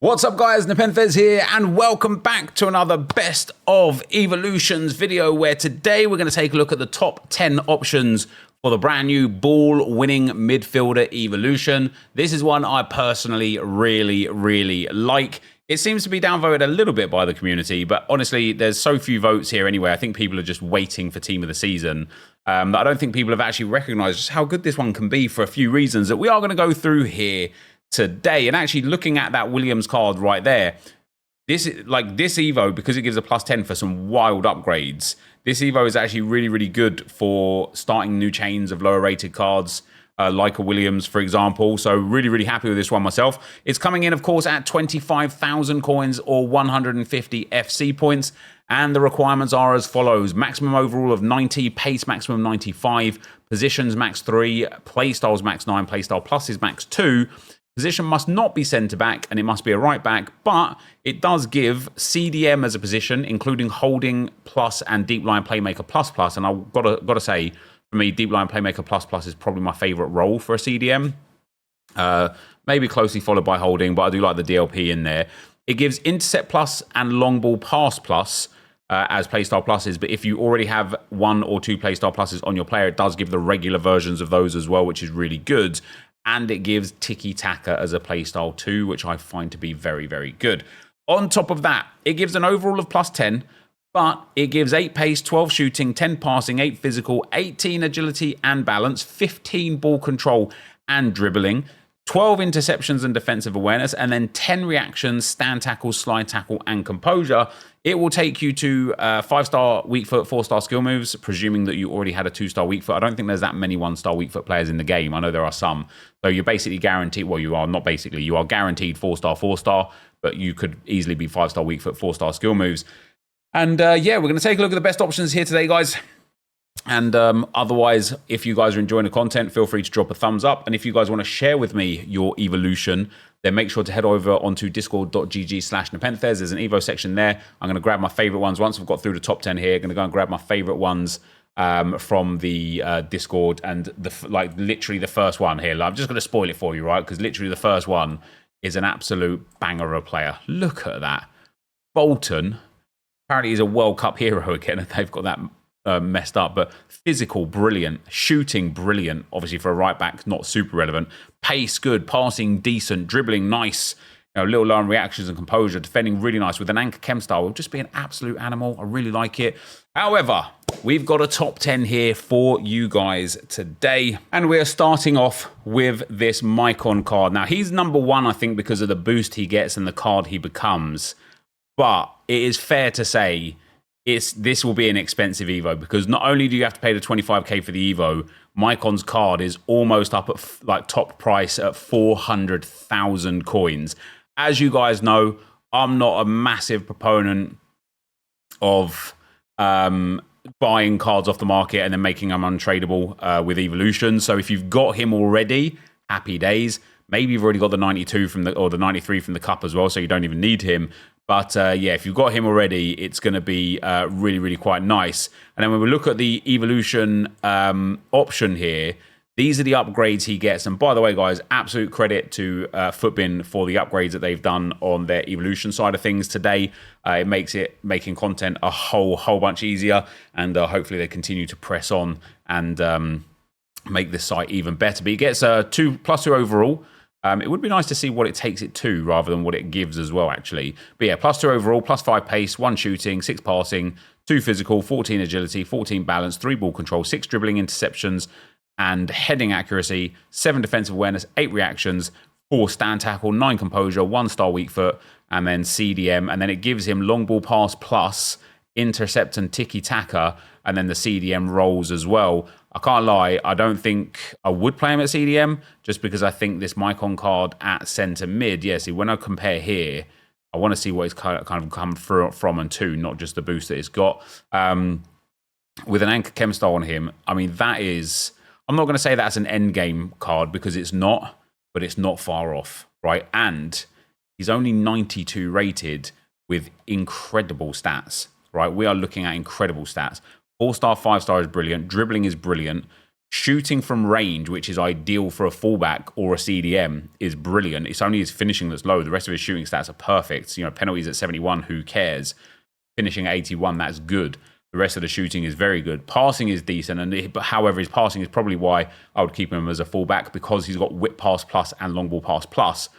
What's up guys, NepentheZ here and welcome back to another best of evolutions video where today we're going to take a look at the top 10 options for the brand new ball winning midfielder evolution. This is one I personally really like. It seems to be downvoted a little bit by the community, but honestly there's so few votes here anyway. I think people are just waiting for team of the season. That I don't think people have actually recognized just how good this one can be for a few reasons that we are going to go through here today. And actually looking at that Williams card right there, this Evo, because it gives a +10 for some wild upgrades, this Evo is actually really good for starting new chains of lower rated cards, like a Williams, for example. So really happy with this one myself. It's coming in, of course, at 25,000 coins or 150 FC points. And the requirements are as follows: maximum overall of 90, pace maximum 95, positions max 3, playstyles max 9, playstyle plus is max 2. Position must not be centre back and it must be a right back, but it does give CDM as a position, including holding plus and deep line playmaker plus. And I've gotta say, for me, deep line playmaker plus is probably my favourite role for a CDM. Maybe closely followed by holding, but I do like the DLP in there. It gives intercept plus and long ball pass plus as playstyle pluses, but if you already have 1 or 2 playstyle pluses on your player, it does give the regular versions of those as well, which is really good. And it gives tiki-taka as a playstyle too, which I find to be very good. On top of that, it gives an overall of +10, but it gives 8 pace, 12 shooting, 10 passing, 8 physical, 18 agility and balance, 15 ball control and dribbling, 12 interceptions and defensive awareness, and then 10 reactions, stand tackle, slide tackle, and composure. It will take you to 5-star weak foot, 4-star skill moves, presuming that you already had a 2-star weak foot. I don't think there's that many 1-star weak foot players in the game. I know there are some. So you're basically guaranteed, well, you are not basically, you are guaranteed 4-star, 4-star, but you could easily be 5-star weak foot, 4-star skill moves. And yeah, we're going to take a look at the best options here today, guys. And otherwise, if you guys are enjoying the content, feel free to drop a thumbs up. And if you guys want to share with me your evolution, then make sure to head over onto discord.gg/NepentheZ. There's an Evo section there. I'm going to grab my favorite ones. Once I've got through the top 10 here, I'm going to go and grab my favorite ones from the Discord. And literally the first one here. I'm just going to spoil it for you, right? Because literally the first one is an absolute banger of a player. Look at that. Bolton. Apparently he's a World Cup hero again. They've got that messed up, but physical, brilliant. Shooting, brilliant. Obviously for a right back, not super relevant. Pace, good. Passing, decent. Dribbling, nice. You know, little low on reactions and composure. Defending, really nice. With an anchor chem style, will just be an absolute animal. I really like it. However, we've got a top 10 here for you guys today. And we're starting off with this Micon card. Now, he's number 1, I think, because of the boost he gets and the card he becomes. But it is fair to say this will be an expensive Evo, because not only do you have to pay the 25k for the Evo, Micon's card is almost up at like top price at 400,000 coins. As you guys know, I'm not a massive proponent of buying cards off the market and then making them untradeable with evolution. So if you've got him already, happy days. Maybe you've already got the 92 from or the 93 from the cup as well, so you don't even need him. But yeah, if you've got him already, it's going to be really quite nice. And then when we look at the evolution option here, these are the upgrades he gets. And by the way, guys, absolute credit to Footbin for the upgrades that they've done on their evolution side of things today. It makes making content a whole bunch easier. And hopefully they continue to press on and make this site even better. But he gets a +2 overall. It would be nice to see what it takes it to rather than what it gives as well, actually. But yeah, +2 overall, +5 pace, 1 shooting, 6 passing, 2 physical, 14 agility, 14 balance, 3 ball control, 6 dribbling interceptions and heading accuracy, 7 defensive awareness, 8 reactions, 4 stand tackle, 9 composure, 1-star weak foot, and then CDM. And then it gives him long ball pass plus, intercept and tiki-taka, and then the CDM rolls as well. I can't lie, I don't think I would play him at CDM, just because I think this Micon card at centre mid, yeah, see, when I compare here, I want to see what it's kind of come from and to, not just the boost that it's got. With an anchor chem style on him, I mean, that is, I'm not going to say that's an end game card, because it's not, but it's not far off, right? And he's only 92 rated with incredible stats, right? We are looking at incredible stats. 4-star, 5-star is brilliant. Dribbling is brilliant. Shooting from range, which is ideal for a fullback or a CDM, is brilliant. It's only his finishing that's low. The rest of his shooting stats are perfect. You know, penalties at 71, who cares? Finishing at 81, that's good. The rest of the shooting is very good. Passing is decent, and however, his passing is probably why I would keep him as a fullback, because he's got whip pass plus and long ball pass plus.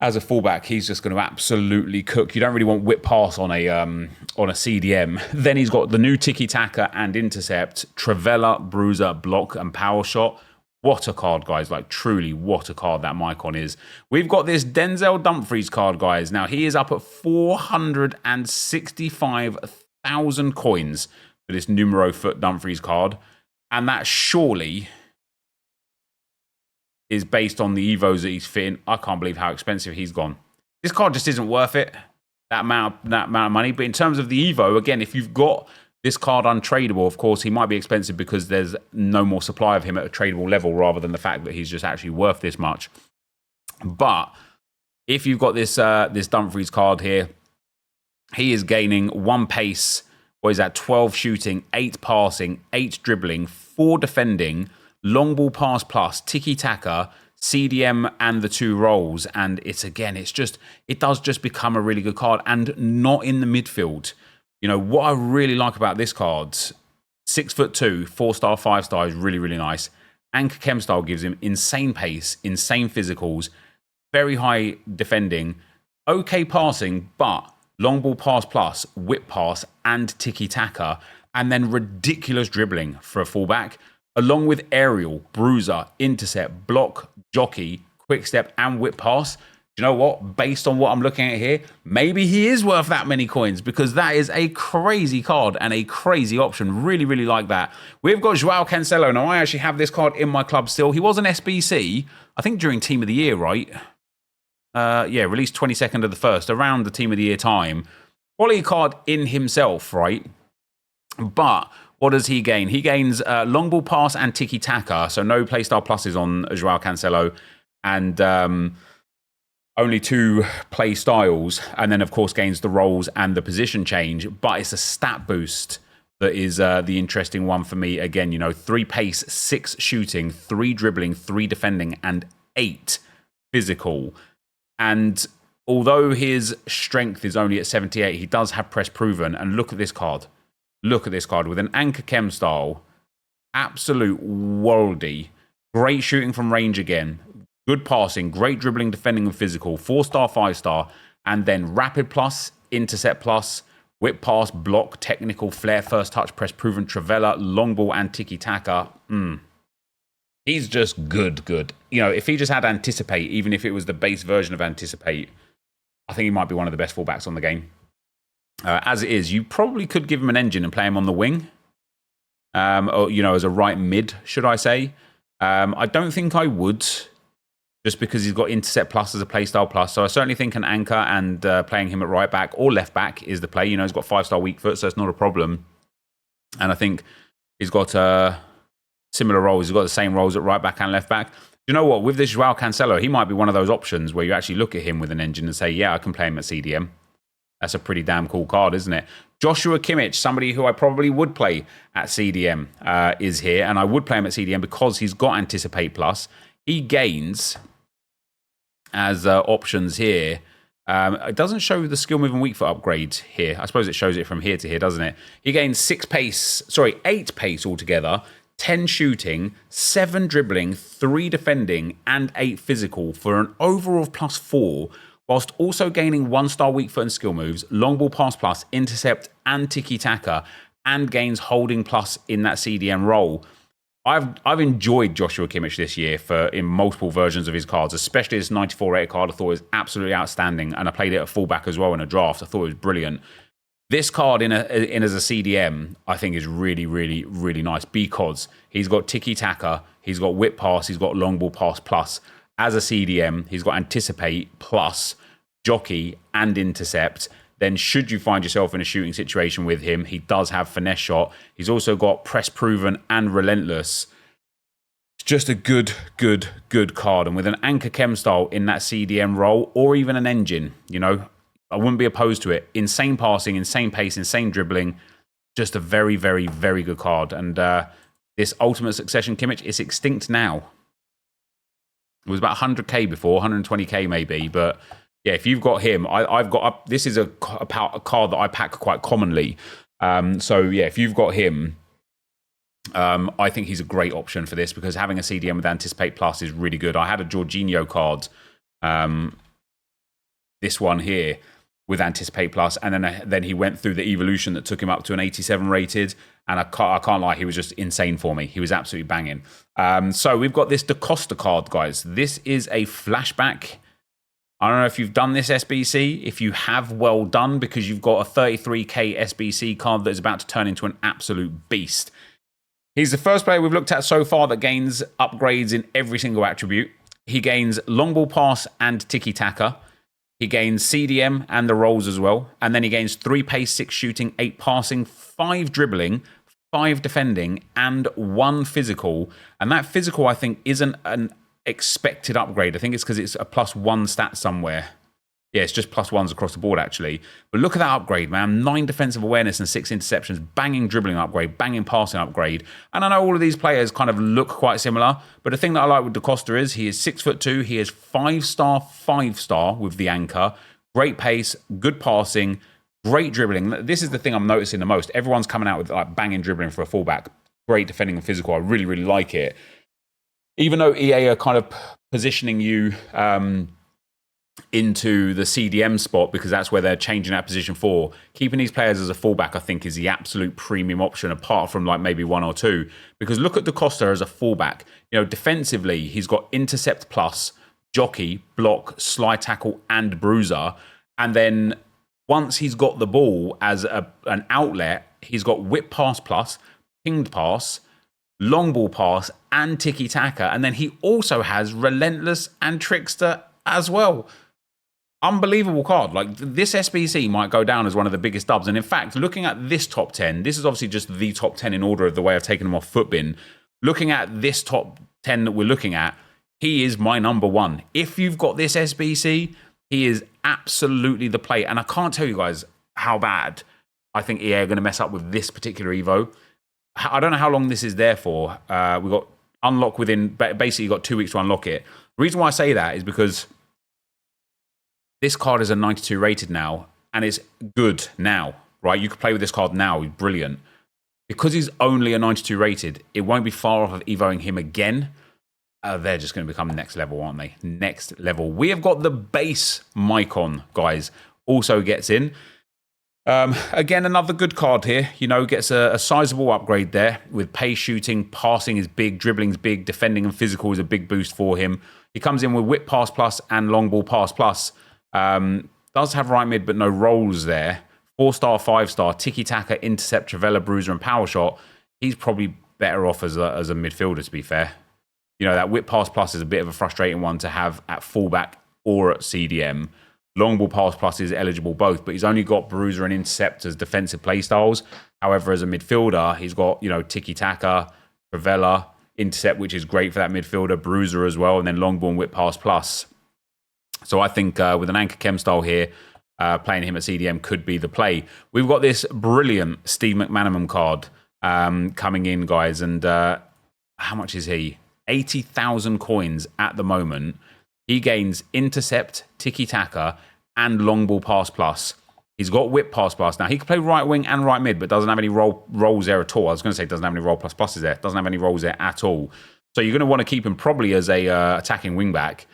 As a fullback, he's just going to absolutely cook. You don't really want whip pass on a CDM. Then he's got the new tiki-taka and intercept, Trivela, bruiser, block, and power shot. What a card, guys. Like, truly, what a card that Micon is. We've got this Denzel Dumpries card, guys. Now, he is up at 465,000 coins for this numero foot Dumpries card. And that surely is based on the Evos that he's fitting. I can't believe how expensive he's gone. This card just isn't worth it, that amount of money. But in terms of the Evo, again, if you've got this card untradeable, of course, he might be expensive because there's no more supply of him at a tradable level, rather than the fact that he's just actually worth this much. But if you've got this this Dumfries card here, he is gaining 1 pace, what is that, 12 shooting, 8 passing, 8 dribbling, 4 defending, long ball pass plus, tiki-taka, CDM, and the 2 rolls. And it does just become a really good card, and not in the midfield. You know, what I really like about this card, 6'2", 4-star, 5-star is really, really nice. Anchor Chem style gives him insane pace, insane physicals, very high defending, okay passing, but long ball pass plus, whip pass, and tiki-taka, and then ridiculous dribbling for a fullback, along with aerial, bruiser, intercept, block, jockey, quick step, and whip pass. Do you know what? Based on what I'm looking at here, maybe he is worth that many coins, because that is a crazy card and a crazy option. Really, really like that. We've got Joao Cancelo. Now, I actually have this card in my club still. He was an SBC, I think during Team of the Year, right? Yeah, released 22nd of the 1st, around the Team of the Year time. Quality card in himself, right? But what does he gain? He gains long ball pass and tiki-taka, so no playstyle pluses on Joao Cancelo, and only 2 play styles, and then of course gains the rolls and the position change. But it's a stat boost that is the interesting one for me. Again, you know, 3 pace, 6 shooting, 3 dribbling, 3 defending, and 8 physical. And although his strength is only at 78, he does have press proven. And look at this card. Look at this card with an Anchor Chem style. Absolute worldy. Great shooting from range again. Good passing, great dribbling, defending, and physical. 4-star, 5-star. And then rapid plus, intercept plus, whip pass, block, technical, flair, first touch, press proven, Trivela, long ball, and tiki-taka. He's just good. You know, if he just had anticipate, even if it was the base version of anticipate, I think he might be one of the best fullbacks on the game. As it is, you probably could give him an engine and play him on the wing. Or, you know, as a right mid, should I say. I don't think I would, just because he's got intercept plus as a playstyle plus. So I certainly think an anchor and playing him at right back or left back is the play. You know, he's got 5-star weak foot, so it's not a problem. And I think he's got similar roles. He's got the same roles at right back and left back. You know what? With this Joao Cancelo, he might be one of those options where you actually look at him with an engine and say, yeah, I can play him at CDM. That's a pretty damn cool card, isn't it? Joshua Kimich, somebody who I probably would play at CDM, is here. And I would play him at CDM because he's got Anticipate Plus. He gains, as options here, it doesn't show the skill move and weak foot upgrade here. I suppose it shows it from here to here, doesn't it? He gains 8 pace altogether, 10 shooting, 7 dribbling, 3 defending, and 8 physical for an overall of +4, whilst also gaining 1-star weak foot and skill moves, long ball pass plus, intercept, and tiki-taka, and gains holding plus in that CDM role. I've enjoyed Joshua Kimich this year in multiple versions of his cards, especially this 94 rated card. I thought it was absolutely outstanding, and I played it at fullback as well in a draft. I thought it was brilliant. This card in as a CDM, I think is really, really, really nice because he's got tiki-taka, he's got whip pass, he's got long ball pass plus. As a CDM, he's got anticipate plus, jockey, and intercept. Then should you find yourself in a shooting situation with him, he does have finesse shot. He's also got press proven and relentless. It's just a good card. And with an Anchor Chem style in that CDM role, or even an engine, you know, I wouldn't be opposed to it. Insane passing, insane pace, insane dribbling. Just a very, very, very good card. And This Ultimate Succession Kimich is extinct now. It was about 100k before, 120k maybe, but yeah, if you've got him, I've got this is a card that I pack quite commonly. So yeah, if you've got him, I think he's a great option for this because having a CDM with Anticipate Plus is really good. I had a Jorginho card, this one here, with Anticipate Plus, and then he went through the evolution that took him up to an 87 rated, and I can't lie, he was just insane for me. He was absolutely banging. So we've got this Costa card, guys. This is a flashback. I don't know if you've done this SBC. If you have, well done, because you've got a 33k SBC card that is about to turn into an absolute beast. He's the first player we've looked at so far that gains upgrades in every single attribute. He gains long ball pass and tiki-taka. He gains CDM and the rolls as well. And then he gains 3 pace, 6 shooting, 8 passing, 5 dribbling, 5 defending, and 1 physical. And that physical, I think, isn't an expected upgrade. I think it's because it's a +1 stat somewhere. Yeah, it's just +1s across the board, actually. But look at that upgrade, man. 9 defensive awareness and 6 interceptions. Banging dribbling upgrade. Banging passing upgrade. And I know all of these players kind of look quite similar. But the thing that I like with Costa is he is 6'2". He is 5-star, 5-star with the anchor. Great pace. Good passing. Great dribbling. This is the thing I'm noticing the most. Everyone's coming out with like banging dribbling for a fullback. Great defending and physical. I really, really like it. Even though EA are kind of positioning you into the CDM spot because that's where they're changing that position for, keeping these players as a fullback I think is the absolute premium option apart from like maybe 1 or 2, because look at Costa as a fullback. You know, defensively he's got intercept plus, jockey, block, slide tackle and bruiser, and then once he's got the ball as an outlet, he's got whip pass plus, pinged pass, long ball pass and tiki-taka, and then he also has relentless and trickster as well. Unbelievable card. Like, this SBC might go down as one of the biggest dubs. And in fact, looking at this top 10, this is obviously just the top 10 in order of the way I've taken them off Footbin. Looking at this top 10 that we're looking at, he is my number 1. If you've got this SBC, he is absolutely the play. And I can't tell you guys how bad I think EA are going to mess up with this particular Evo. I don't know how long this is there for. We've got unlock within, basically you've got 2 weeks to unlock it. The reason why I say that is because this card is a 92 rated now, and it's good now, right? You could play with this card now, he's brilliant. Because he's only a 92 rated, it won't be far off of evoing him again. They're just going to become next level, aren't they? Next level. We have got the base Micon, guys, also gets in. Again, another good card here. You know, gets a sizable upgrade there with pace shooting, passing is big, dribbling's big, defending and physical is a big boost for him. He comes in with whip pass plus and long ball pass plus. Does have right mid, but no rolls there. 4-star, 5-star, tiki-taka, intercept, trivela, bruiser, and power shot. He's probably better off as a midfielder, to be fair. You know, that whip pass plus is a bit of a frustrating one to have at fullback or at CDM. Long ball pass plus is eligible both, but he's only got bruiser and intercept as defensive playstyles. However, as a midfielder, he's got, you know, tiki-taka, trivela, intercept, which is great for that midfielder, bruiser as well, and then long ball and whip pass plus. So I think with an anchor chem style here, playing him at CDM could be the play. We've got this brilliant Steve McManaman card coming in, guys. And how much is he? 80,000 coins at the moment. He gains intercept, tiki-taka, and long ball pass plus. He's got whip pass plus. Now, he can play right wing and right mid, but doesn't have any rolls there at all. I was going to say doesn't have any roll plus pluses there. Doesn't have any rolls there at all. So you're going to want to keep him probably as a attacking wing back.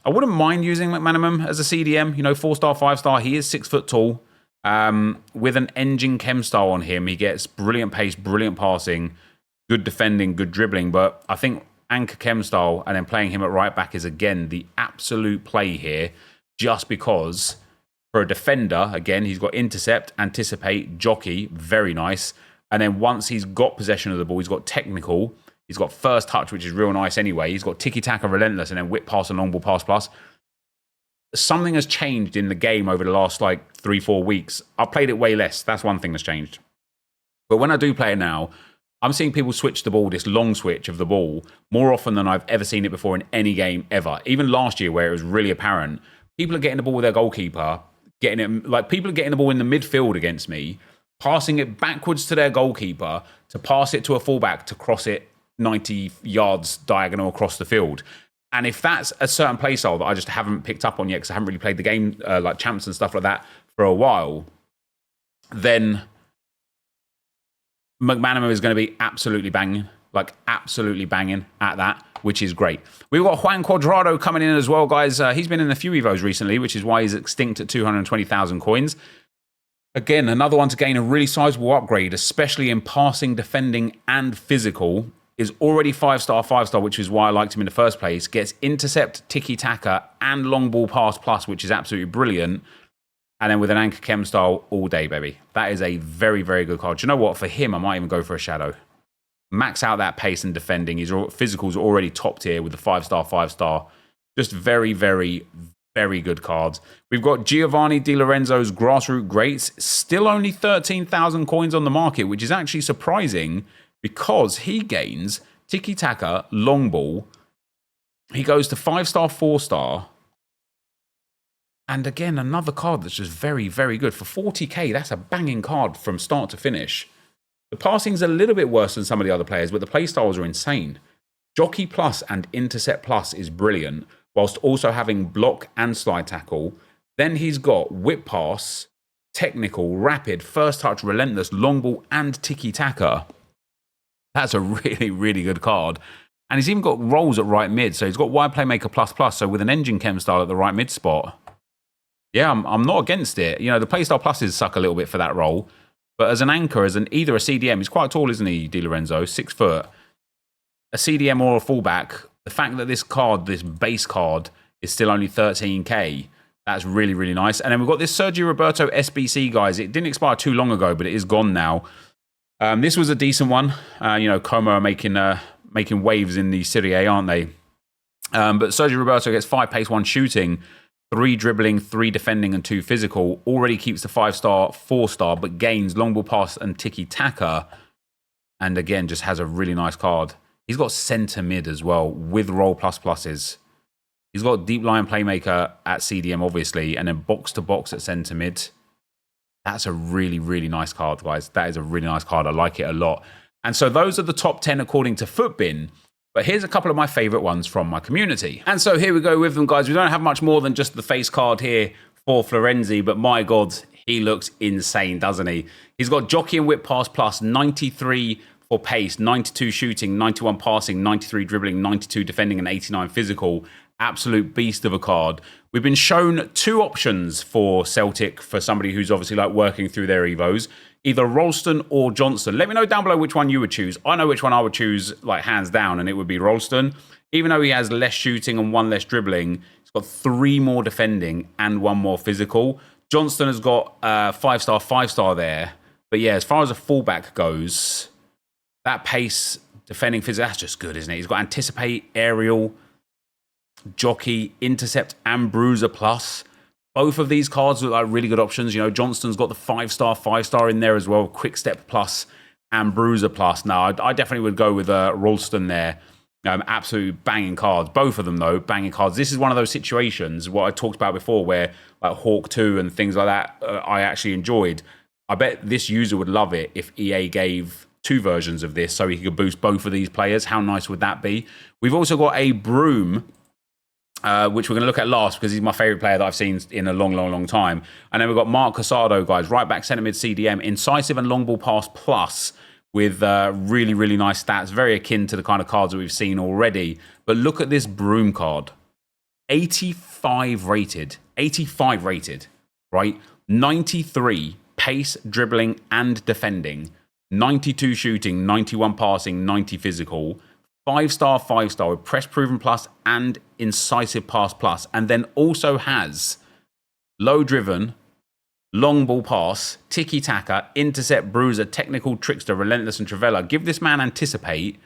I wouldn't mind using McManaman as a CDM. You know, 4-star, 5-star. He is 6 foot tall. With an engine chem style on him, he gets brilliant pace, brilliant passing, good defending, good dribbling. But I think anchor chem style and then playing him at right back is, again, the absolute play here. Just because for a defender, again, he's got intercept, anticipate, jockey, very nice. And then once he's got possession of the ball, he's got technical. He's got first touch, which is real nice anyway. He's got tiki-taka, relentless, and then whip pass and long ball pass plus. Something has changed in the game over the last, 3-4 weeks. I've played it way less. That's one thing that's changed. But when I do play it now, I'm seeing people switch the ball, this long switch of the ball, more often than I've ever seen it before in any game ever. Even last year, where it was really apparent, people are getting the ball with their goalkeeper, people are getting the ball in the midfield against me, passing it backwards to their goalkeeper, to pass it to a fullback, to cross it 90 yards diagonal across the field. And if that's a certain play style that I just haven't picked up on yet because I haven't really played the game like champs and stuff like that for a while, then McManaman is going to be absolutely banging, like absolutely banging at that, which is great. We've got Juan Cuadrado coming in as well, guys. He's been in a few Evos recently, which is why he's extinct at 220,000 coins. Again, another one to gain a really sizable upgrade, especially in passing, defending, and physical. Is already 5-star, which is why I liked him in the first place. Gets intercept, tiki-taka, and long ball pass plus, which is absolutely brilliant. And then with an anchor chem style all day, baby. That is a very, very good card. Do you know what? For him, I might even go for a shadow. Max out that pace and defending. His physical's already top tier with the 5-star. Just very, very, very good cards. We've got Giovanni Dorenzo's Grassroot Greats. Still only 13,000 coins on the market, which is actually surprising because he gains tiki-taka, long ball. He goes to 5-star, 4-star. And again, another card that's just very, very good. For 40k, that's a banging card from start to finish. The passing's a little bit worse than some of the other players, but the playstyles are insane. Jockey Plus and Intercept Plus is brilliant, whilst also having block and slide tackle. Then he's got Whip Pass, Technical, Rapid, First Touch, Relentless, Long Ball, and Tiki-Taka. That's a really, really good card. And he's even got rolls at right mid. So he's got Wide Playmaker plus. So with an engine chem style at the right mid spot. Yeah, I'm not against it. You know, the playstyle pluses suck a little bit for that role. But as an anchor, either a CDM, he's quite tall, isn't he, Di Lorenzo? 6 foot. A CDM or a fullback. The fact that this card, this base card, is still only 13k. That's really, really nice. And then we've got this Sergio Roberto SBC, guys. It didn't expire too long ago, but it is gone now. This was a decent one. You know, Como are making waves in the Serie A, aren't they? But Sergio Roberto gets 5 pace, 1 shooting, 3 dribbling, 3 defending, and 2 physical. Already keeps the 5-star, 4-star, but gains long ball pass and tiki-taka. And again, just has a really nice card. He's got centre mid as well with roll pluses. He's got deep line playmaker at CDM, obviously, and then box to box at centre mid. That's a really, really nice card, guys. That is a really nice card. I like it a lot. And so those are the top 10 according to Footbin. But here's a couple of my favourite ones from my community. And so here we go with them, guys. We don't have much more than just the face card here for Florenzi, but my God, he looks insane, doesn't he? He's got Jockey and Whip Pass plus, 93 for pace, 92 shooting, 91 passing, 93 dribbling, 92 defending, and 89 physical. Absolute beast of a card. We've been shown 2 options for Celtic for somebody who's obviously like working through their Evos. Either Ralston or Johnston. Let me know down below which one you would choose. I know which one I would choose, like hands down, and it would be Ralston. Even though he has less shooting and 1 less dribbling, he's got 3 more defending and 1 more physical. Johnston has got 5-star, 5-star there. But yeah, as far as a fullback goes, that pace, defending physical, that's just good, isn't it? He's got Anticipate, Aerial, Jockey, Intercept, and Bruiser Plus. Both of these cards look like really good options. You know, Johnston's got the 5-star, 5-star in there as well. Quick Step Plus and Bruiser Plus. Now, I definitely would go with Ralston there. Absolutely banging cards. Both of them, though, banging cards. This is one of those situations, what I talked about before, where like Hawk 2 and things like that, I actually enjoyed. I bet this user would love it if EA gave 2 versions of this so he could boost both of these players. How nice would that be? We've also got a Broom, which we're going to look at last because he's my favourite player that I've seen in a long, long, long time. And then we've got Mark Casado, guys, right back, centre mid CDM, incisive and long ball pass plus with really, really nice stats, very akin to the kind of cards that we've seen already. But look at this Broom card. 85 rated, right? 93 pace, dribbling, and defending. 92 shooting, 91 passing, 90 physical. 5-star, 5-star with Press Proven Plus and Incisive Pass Plus. And then also has Low Driven, Long Ball Pass, Tiki Taka, Intercept, Bruiser, Technical, Trickster, Relentless, and Travella. Give this man Anticipate,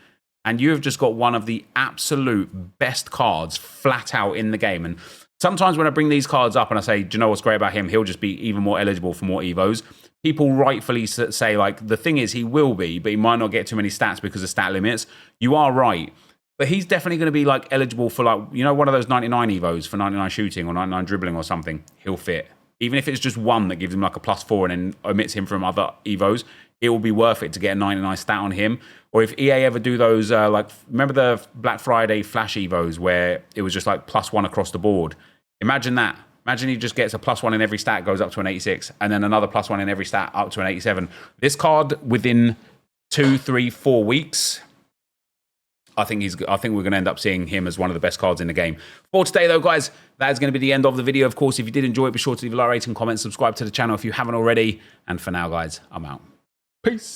and you have just got one of the absolute best cards flat out in the game. And sometimes when I bring these cards up and I say, do you know what's great about him? He'll just be even more eligible for more Evos. People rightfully say, like, the thing is, he will be, but he might not get too many stats because of stat limits. You are right. But he's definitely going to be, like, eligible for, like, you know, one of those 99 Evos for 99 shooting or 99 dribbling or something. He'll fit. Even if it's just one that gives him, like, a +4 and then omits him from other Evos, it will be worth it to get a 99 stat on him. Or if EA ever do those, like, remember the Black Friday Flash Evos where it was just like +1 across the board? Imagine that. Imagine he just gets a +1 in every stat, goes up to an 86, and then another +1 in every stat up to an 87. This card within 2, 3, 4 weeks, I think we're going to end up seeing him as one of the best cards in the game. For today, though, guys, that is going to be the end of the video. Of course, if you did enjoy it, be sure to leave a like, rating, comment, subscribe to the channel if you haven't already. And for now, guys, I'm out. Peace.